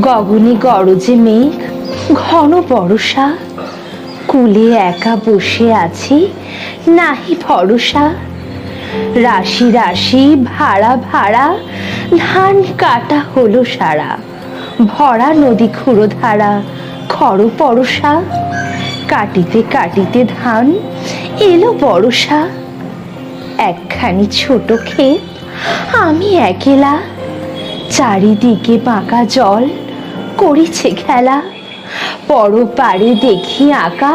গগনে গরজে মেঘ, ঘন বরষা, কুলে একা বসে আছি, নাহি ভরসা। রাশি রাশি ভাড়া ভাড়া, ধান কাটা হলো সারা, ভরা নদী ক্ষুরধারা, খর পরশা। কাটিতে কাটিতে ধান এলো বরষা। একখানি ছোট ক্ষেত, আমি একেলা, চারিদিকে বাঁকা জল করিছে খেলা। বড় পাড়ে দেখি আঁকা,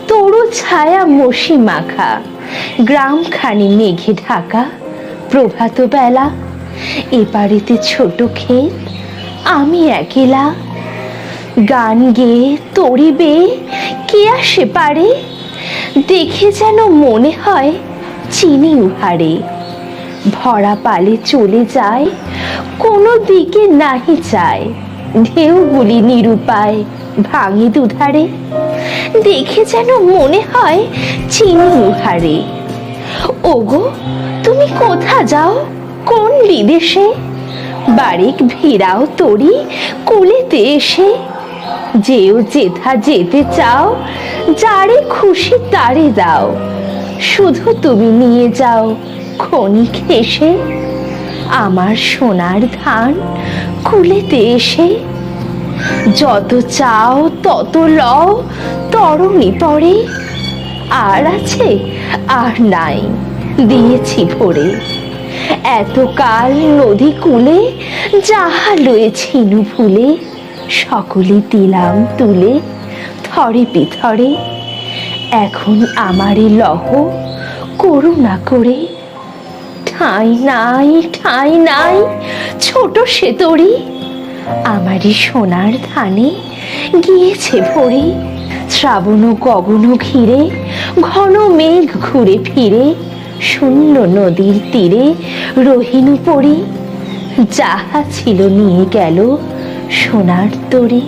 তরু ছায়া মসি মাখা, গ্রামখানি মেঘে ঢাকা, প্রভাত বেলা। এপারেতে ছোট ক্ষেত, আমি একেলা, গান গেয়ে তরি বেয়ে কে আসে পারে, দেখে যেন মনে হয় চিনি উহারে। ভরা পালে চলে যায়, কোনো দিকে নাহি যায়, ঢেউগুলি নিরুপায় ভাঙে দুধারে, দেখে যেন মনে হয় চিনি উহারে। ওগো, তুমি কোথা যাও, কোন বিদেশে? বারেক ভিড়াও তরি কুলেতে এসে। যেও যেথা যেতে চাও, যারে খুশি তারে দাও, শুধু তুমি নিয়ে যাও ক্ষণিক হেসে। আমার সোনার ধান কুলেতে এসে। যত চাও তত লও তরণী পরে, আর আছে আর নাই দিয়েছি ভরে। এতকাল নদী কূলে যাহা লয়েছিনু ভুলে, সকলে দিলাম তুলে থরে বিথরে। এখন আমারে লহ করুণা করে, ঠাঁই নাই ঠাঁই নাই ছোট সে তরি, আমারই সোনার ধানে গিয়েছে ভরে। শ্রাবণ গগন ঘিরে, ঘন মেঘ ঘুরে ফিরে, শূন্য নদীর তীরে রহিনু পড়ি, যাহা ছিল নিয়ে গেল সোনার তরি।